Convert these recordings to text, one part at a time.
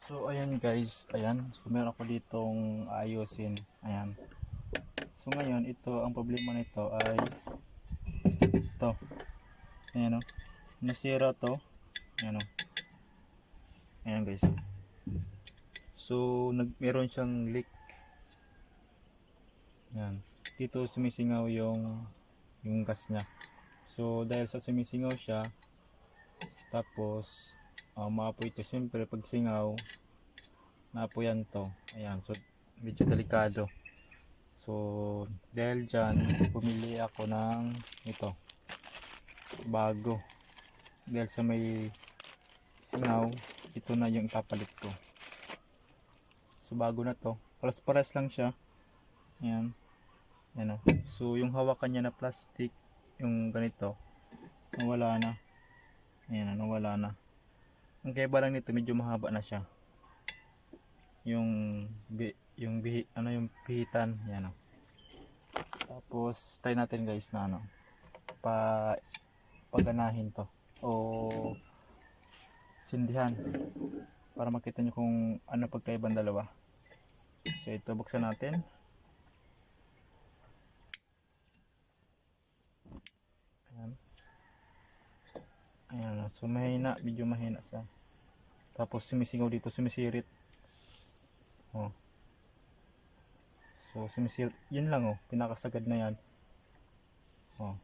So ayan guys, ayan. So meron ako ditong ayusin. Ayan. So ngayon, ito ang problema nito ay ito. Ayan o. Nasira to. Ayan o. Ayan guys. So meron siyang leak. Ayan. Dito sumisingaw yung gas niya. So dahil sa sumisingaw siya, tapos maapoy ito. Siyempre pag singaw, naapoyan to. Ayan. So medyo delikado. So dahil dyan, pumili ako ng ito, bago. Dahil sa may singaw, ito na yung ipapalit ko. So bago na to, pares lang siya. Ayan. Ayan o. So yung hawakan niya na plastic, yung ganito, nawala na. Ayan, nawala na. Ang kaiba lang nito, medyo mahaba na siya. Yung yung pihitan, yan o. Tapos try natin guys na paganahin to o sindihan para makita nyo kung ano pagkaibang dalawa. So ito, buksan natin. Ayan. Ayan, so mahina, medyo mahina siya. Tapos sumisingaw dito, sumisirit. Oh. So sumisirit, yun lang oh, pinakasagad na yan. Oh.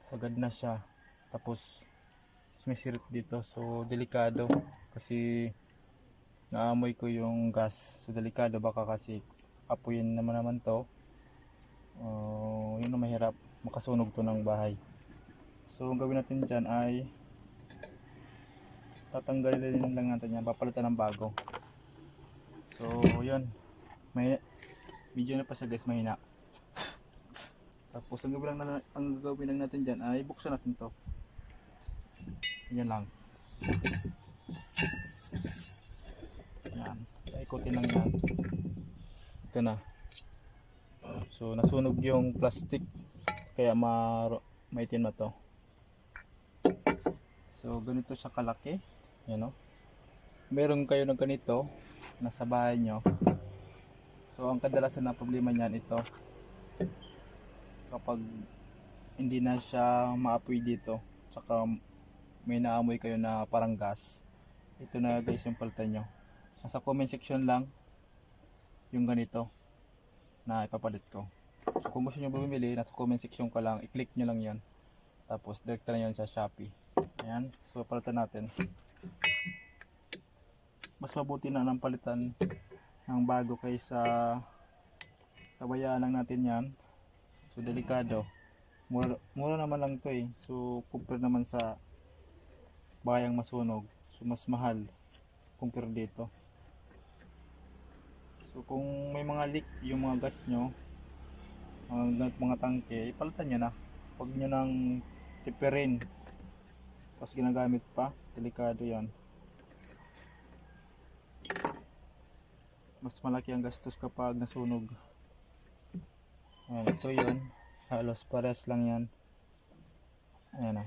Sagad na siya. Tapos sumisirit dito, so delikado kasi naamoy ko yung gas. So delikado, baka kasi apuyin naman to. Yun ang mahirap, makasunog to ng bahay. So ang gawin natin dyan ay tatanggalin lang natin yan, papalitan ng bago. So yun, medyo na pa siya guys, mahina. Tapos ang gawin lang natin dyan ay buksan natin to. Yan lang. Yan, ikutin lang yan. Ito na. So nasunog yung plastic, kaya maitim na to. So ganito siya kalaki. Yan o. Meron kayo ng ganito nasa bahay nyo. So ang kadalasan na problema niyan ito, kapag hindi na siya maapoy dito, saka may naamoy kayo na parang gas, ito na guys yung palitan nyo. Nasa comment section lang yung ganito na ipapalit ko. So kung gusto nyo bumili, nasa comment section ka lang, i-click nyo lang yan, tapos direct na yan sa Shopee. Ayan, so palitan natin. Mas mabuti na ng palitan ng bago kaysa tabayaan lang natin yan. So delikado, mura naman lang to eh. So compare naman sa bayang masunog, so mas mahal compare dito. So kung may mga leak yung mga gas nyo, mga tangke, ipalitan nyo na. Huwag nyo nang tipirin tapos ginagamit pa, delikado yan. Mas malaki ang gastos kapag nasunog. Ayan, ito yun, halos pares lang yan. Ayan o.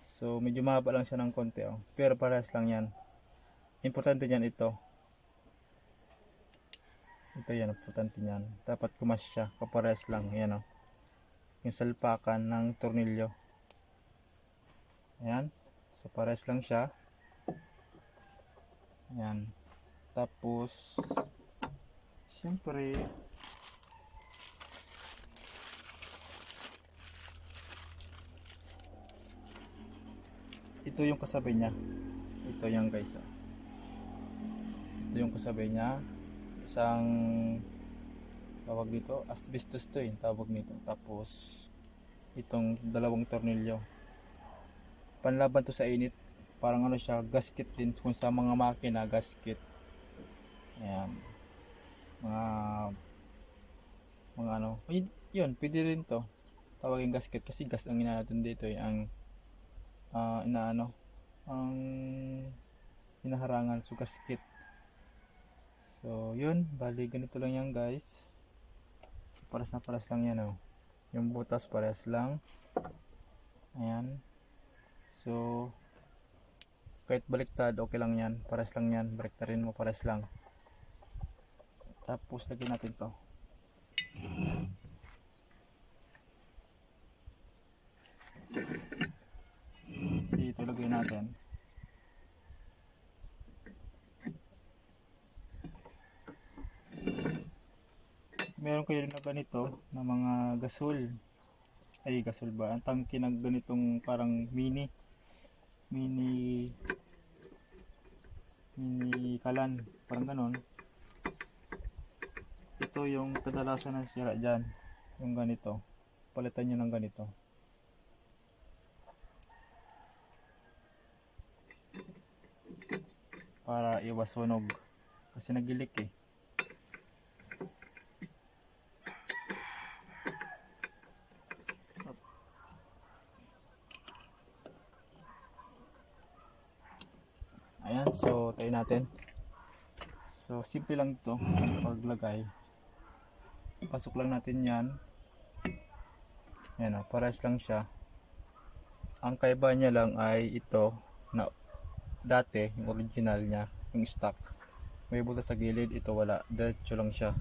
So medyo mahaba lang siya ng konti oh, pero pares lang yan. Importante yan ito. Ito yan, importante yan. Dapat kumas siya, kapares lang. Ayan o. Yung salpakan ng tornilyo. Ayan. So pares lang siya. Ayan. Tapos siyempre ito yung kasabay niya. Ito yan guys oh. Ito yung kasabay niya. Isang tawag dito, asbestos to eh, tawag nito. Tapos itong dalawang tornilyo, panlaban to sa init. Parang ano siya, gasket din kung sa mga makina, gasket. Ayan, mga ano, yun, pwede rin to tawagin gasket kasi gas ang ina natin dito eh, ang inaano, ang hinaharangan, so gasket. So yun, bali ganito lang yan guys. Paras na paras lang yan oh. Yung butas pares lang. Ayan. So Kahit baliktad, okay lang yan. Pares lang yan. Baliktarin mo, pares lang. Tapos lagyan natin to. Dito lagyan natin. Meron kayo na ganito na mga gasol. Ay, gasol ba? Ang tangke ng ganitong parang mini kalan, parang ganon. Ito yung kadalasan ng sira dyan, yung ganito. Palitan nyo ng ganito. Para iwas sunog, kasi nagilik eh. Ayan, so tayo natin. So simple lang ito paglagay. Pasok lang natin yan. Ayan o, pares lang siya. Ang kaiba niya lang ay ito na dati, yung original niya, yung stock, may butas sa gilid, ito wala, diretso lang siya.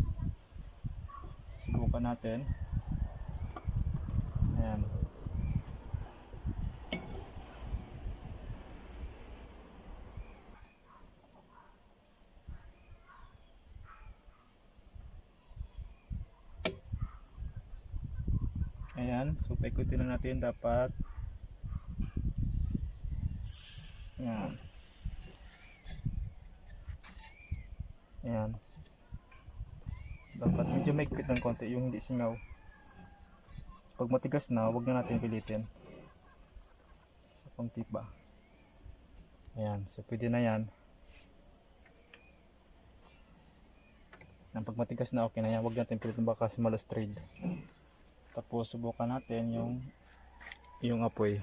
Subukan natin. Ayan. Ayan, so paikutin na natin dapat. Ayan. Ayan. Dapat medyo maikpit ng konti yung hindi singaw. Pag matigas na, huwag na natin pilitin. Pang tipa. Ayan, so pwede na yan. Pag matigas na, okay na yan. Huwag natin pilitin baka malastrade. Tapos subukan natin yung apoy.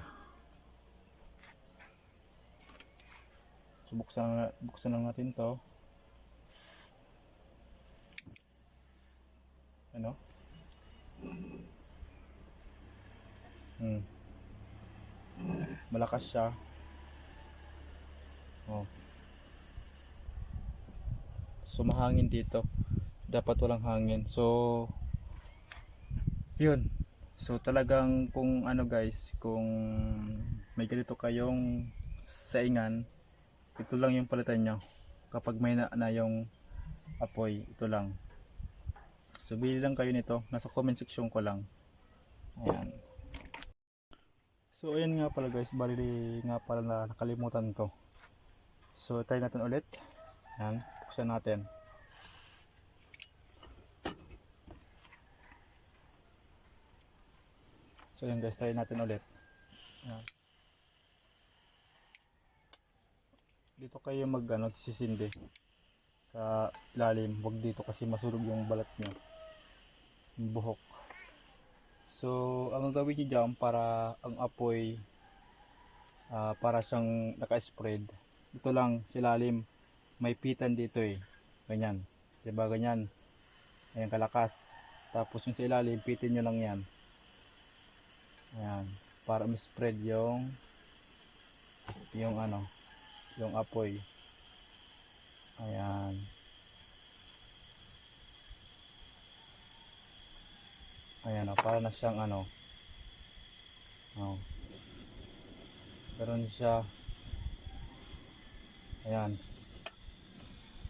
So buksan lang natin to. Ano? Malakas siya. Oh. So mahangin dito. Dapat walang hangin. So yun. So talagang kung ano guys, kung may ganito kayong saingan, ito lang yung palitan nyo. Kapag may na yung apoy, ito lang. So bili lang kayo nito. Nasa comment section ko lang. Ayan. So ayan nga pala guys, bali nga pala na nakalimutan ko. So try natin ulit. Ayan, buksan natin. So yun guys, try natin ulit. Ayan. Dito kayo nagsisindi sa ilalim, wag dito kasi masunog yung balat nyo, yung buhok. So ang gagawin nyo dyan para ang apoy para siyang naka-spread, ito lang sa ilalim, may pitan dito eh, ganyan, diba ganyan, ayan kalakas. Tapos yung sa ilalim, pitin nyo lang yan, ayan, para ma-spread yung ano, yung apoy. Ayan. Ayan, para na siyang ano. Oh. Meron siya. Ayan.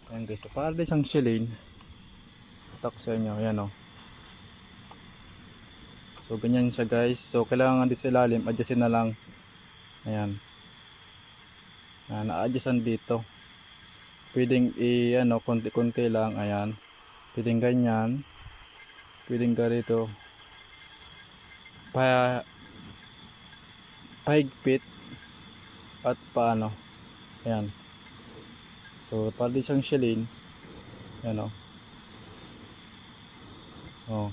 Ayan guys. So, para din siyang shilling. Ito ko sa inyo. Ayan o. So ganyan siya guys. So kailangan dito sa ilalim, adjustin na lang. Ayan. Na-adjustan dito. Pwedeng konti-konti lang. Ayan. Pwedeng ganyan. Pwedeng ganito. Pahigpit. At paano. Ayan. So para di siyang shilling. Ayan o. Oh.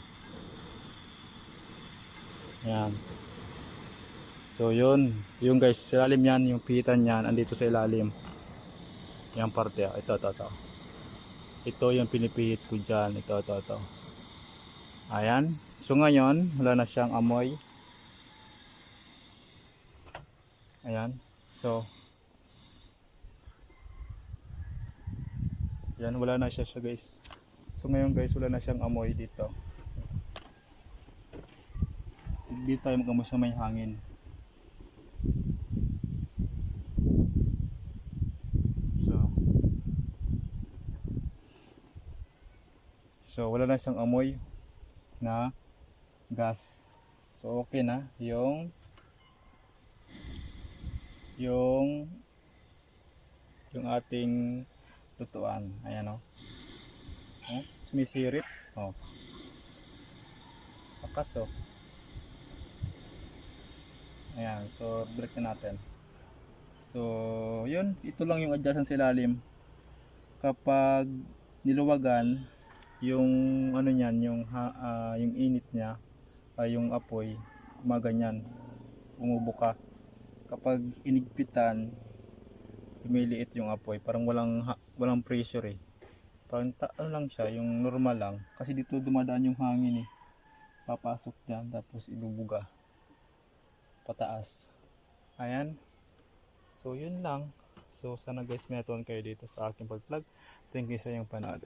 Ayan. So yun guys, sa ilalim yan, yung pihitan yan, andito sa ilalim. Yung parte, ito. Ito yung pinipihit ko dyan, ito. Ayan. So ngayon, wala na siyang amoy. Ayan. So, Yan, wala na siya guys. So ngayon guys, wala na siyang amoy dito. Dito tayo mag-amoy sa may hangin. So wala na siyang amoy na gas. So okay na yung ating lutuan. Ayan, oh. Oh, sumisirip. Oh. Pakas, oh. Ayan, so break na natin. So yun, ito lang yung adjustment sa ilalim. Kapag niluwagan yung ano niyan, yung init niya, yung apoy, gumaganyan, bumubuka. Kapag inigpitan, lumiliit yung apoy, parang walang pressure eh. Parang ano lang siya, yung normal lang. Kasi dito dumadaan yung hangin eh. Papasok diyan tapos ibubuga pataas. Ayan. So yun lang. So sana guys may natutunan kayo dito sa aking pag-vlog. Thank you sa iyong panood.